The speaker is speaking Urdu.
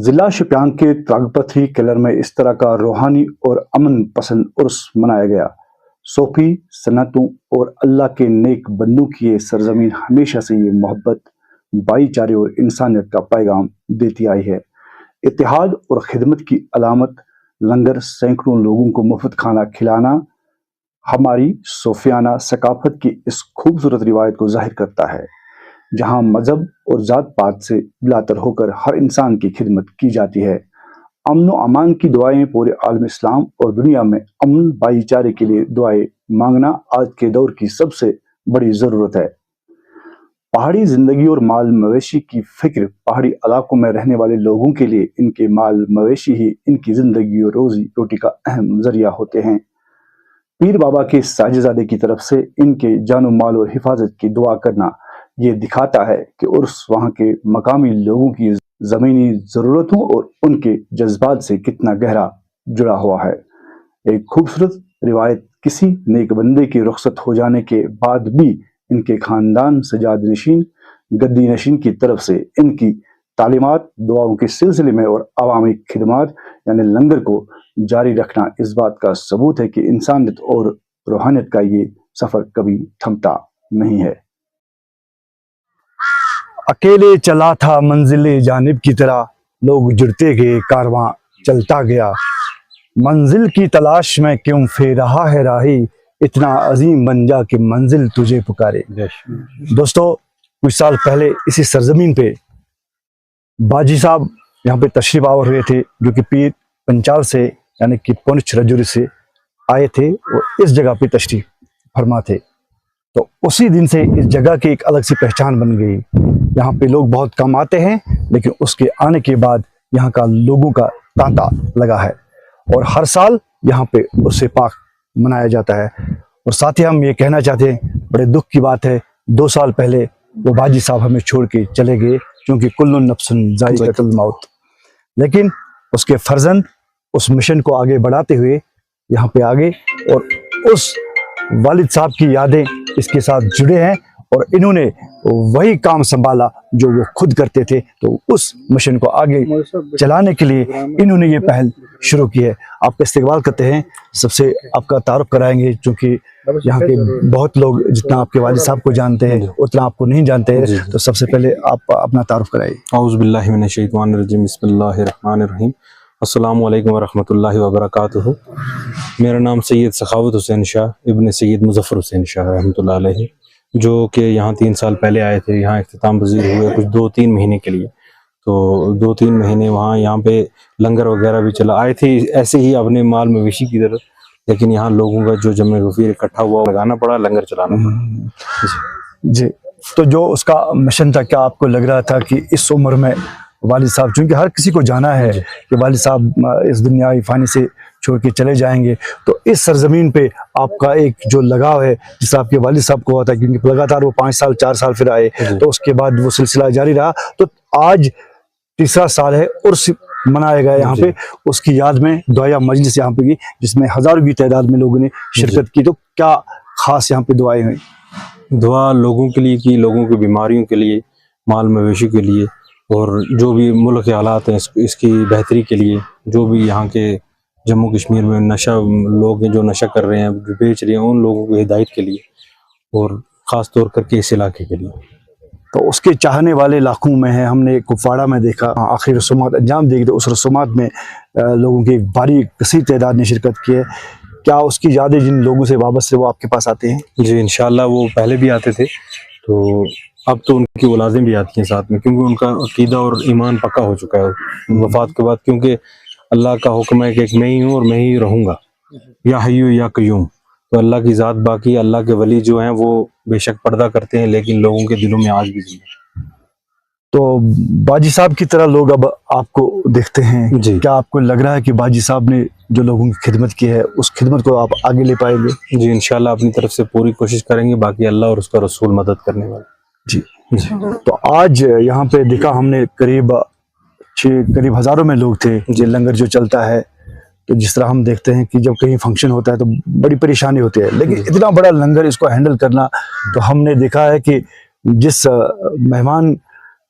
ضلع شوپیان کے تراگپتھری کلر میں اس طرح کا روحانی اور امن پسند عرس منایا گیا۔ صوفی سنتوں اور اللہ کے نیک بندوں کی یہ سرزمین ہمیشہ سے یہ محبت، بھائی چارے اور انسانیت کا پیغام دیتی آئی ہے۔ اتحاد اور خدمت کی علامت لنگر سینکڑوں لوگوں کو مفت کھانا کھلانا ہماری صوفیانہ ثقافت کی اس خوبصورت روایت کو ظاہر کرتا ہے، جہاں مذہب اور ذات پات سے بلاتر ہو کر ہر انسان کی خدمت کی جاتی ہے۔ امن و امان کی دعائیں پورے عالم اسلام اور دنیا میں امن بھائی چارے کے لیے دعائیں مانگنا آج کے دور کی سب سے بڑی ضرورت ہے۔ پہاڑی زندگی اور مال مویشی کی فکر پہاڑی علاقوں میں رہنے والے لوگوں کے لیے ان کے مال مویشی ہی ان کی زندگی اور روزی روٹی کا اہم ذریعہ ہوتے ہیں۔ پیر بابا کے ساجزادے کی طرف سے ان کے جان و مال اور حفاظت کی دعا کرنا یہ دکھاتا ہے کہ عرس وہاں کے مقامی لوگوں کی زمینی ضرورتوں اور ان کے جذبات سے کتنا گہرا جڑا ہوا ہے۔ ایک خوبصورت روایت کسی نیک بندے کی رخصت ہو جانے کے بعد بھی ان کے خاندان سجاد نشین گدی نشین کی طرف سے ان کی تعلیمات دعاؤں کے سلسلے میں اور عوامی خدمات یعنی لنگر کو جاری رکھنا اس بات کا ثبوت ہے کہ انسانیت اور روحانیت کا یہ سفر کبھی تھمتا نہیں ہے۔ اکیلے چلا تھا منزل جانب کی طرح، لوگ جڑتے گئے کارواں چلتا گیا، منزل کی تلاش میں کیوں پھر رہا ہے راہی، اتنا عظیم بن جا کہ منزل تجھے پکارے۔ دوستو، کچھ سال پہلے اسی سرزمین پہ باجی صاحب یہاں پہ تشریف آور ہوئے تھے، جو کہ پیر پنچال سے یعنی کہ پونچھ رجوری سے آئے تھے اور اس جگہ پہ تشریف فرما تھے۔ تو اسی دن سے اس جگہ کی ایک الگ سی پہچان بن گئی۔ یہاں پہ لوگ بہت کم آتے ہیں، لیکن اس کے آنے کے بعد یہاں کا لوگوں کا تانتا لگا ہے اور ہر سال یہاں پہ عرس پاک منایا جاتا ہے۔ اور ساتھ ہی ہم یہ کہنا چاہتے ہیں، بڑے دکھ کی بات ہے، 2 سال پہلے وہ باجی صاحب ہمیں چھوڑ کے چلے گئے، کیونکہ کل نفس ذائقۃ الموت۔ لیکن اس کے فرزند اس مشن کو آگے بڑھاتے ہوئے یہاں پہ آگے اور اس والد صاحب کی یادیں اس کے ساتھ جڑے ہیں اور انہوں نے وہی کام سنبھالا جو وہ خود کرتے تھے، تو اس مشن کو آگے چلانے کے لیے انہوں نے یہ پہل شروع کی ہے۔ آپ کا استقبال کرتے ہیں، سب سے آپ کا تعارف کرائیں گے، چونکہ یہاں کے بہت لوگ جتنا آپ کے والد صاحب کو جانتے ہیں اتنا آپ کو نہیں جانتے ہیں، تو سب سے پہلے آپ اپنا تعارف کرائیے۔ اعوذ باللہ من الشیطان الرجیم، بسم اللہ الرحمن الرحیم، السلام علیکم ورحمۃ اللہ وبرکاتہ۔ میرا نام سید سخاوت حسین شاہ ابن سید مظفر حسین شاہ رحمۃ اللہ علیہ، جو کہ یہاں 3 سال پہلے آئے تھے، یہاں اختتام پذیر ہوئے کچھ 2-3 مہینے کے لیے۔ تو 2-3 مہینے وہاں یہاں پہ لنگر وغیرہ بھی چلا، آئے تھے ایسے ہی اپنے مال مویشی کی طرف، لیکن یہاں لوگوں کا جو جمع غفیر اکٹھا ہوا لگانا پڑا، لنگر چلانا پڑا۔ جی، تو جو اس کا مشن تھا، کیا آپ کو لگ رہا تھا کہ اس عمر میں والد صاحب، چونکہ ہر کسی کو جانا ہے کہ والد صاحب اس دنیائی فانی سے چھوڑ کے چلے جائیں گے، تو اس سرزمین پہ آپ کا ایک جو لگاؤ ہے جس آپ کے والد صاحب کو ہوا تھا، کیونکہ لگاتار وہ 5 سال 4 سال پھر آئے، تو اس کے بعد وہ سلسلہ جاری رہا، تو آج 3را سال ہے عرس منایا گیا یہاں پہ، اس کی یاد میں دعائیہ مجلس یہاں پہ کی، جس میں ہزاروں کی تعداد میں لوگوں نے شرکت کی۔ تو کیا خاص یہاں پہ دعائیں ہوئیں؟ دعا لوگوں کے لیے کی، لوگوں کی بیماریوں کے لیے، مال مویشی کے لیے، اور جو بھی ملک کے حالات ہیں اس کی بہتری کے لیے، جو بھی یہاں کے جموں کشمیر میں نشہ لوگ ہیں جو نشہ کر رہے ہیں، جو بیچ رہے ہیں، ان لوگوں کی ہدایت کے لیے، اور خاص طور کر کے اس علاقے کے لیے۔ تو اس کے چاہنے والے لاکھوں میں ہیں۔ ہم نے کپواڑہ میں دیکھا، آخری رسومات انجام دی، تو اس رسومات میں لوگوں کی بڑی کثیر تعداد نے شرکت کی ہے۔ کیا اس کی یادیں جن لوگوں سے وابستہ وہ آپ کے پاس آتے ہیں؟ جی انشاءاللہ، وہ پہلے بھی آتے تھے، تو اب تو ان کی اولادیں بھی آتی ہیں ساتھ میں، کیونکہ ان کا عقیدہ اور ایمان پکا ہو چکا ہے وفات کے بعد، کیونکہ اللہ کا حکم ہے کہ ایک میں ہی ہوں اور میں ہی رہوں گا، یا حیو یا قیوم۔ تو اللہ کی ذات باقی، اللہ کے ولی جو ہیں وہ بے شک پردہ کرتے ہیں، لیکن لوگوں کے دلوں میں آج بھی زندہ ہیں۔ تو باجی صاحب کی طرح لوگ اب آپ کو دیکھتے ہیں، جی، کیا آپ کو لگ رہا ہے کہ باجی صاحب نے جو لوگوں کی خدمت کی ہے اس خدمت کو آپ آگے لے پائیں گے؟ جی انشاءاللہ اپنی طرف سے پوری کوشش کریں گے، باقی اللہ اور اس کا رسول مدد کرنے والے۔ جی، تو آج یہاں پہ دیکھا ہم نے قریب ہزاروں میں لوگ تھے، یہ لنگر جو چلتا ہے، تو جس طرح ہم دیکھتے ہیں کہ جب کہیں فنکشن ہوتا ہے تو بڑی پریشانی ہوتی ہے، لیکن اتنا بڑا لنگر اس کو ہینڈل کرنا، تو ہم نے دیکھا ہے کہ جس مہمان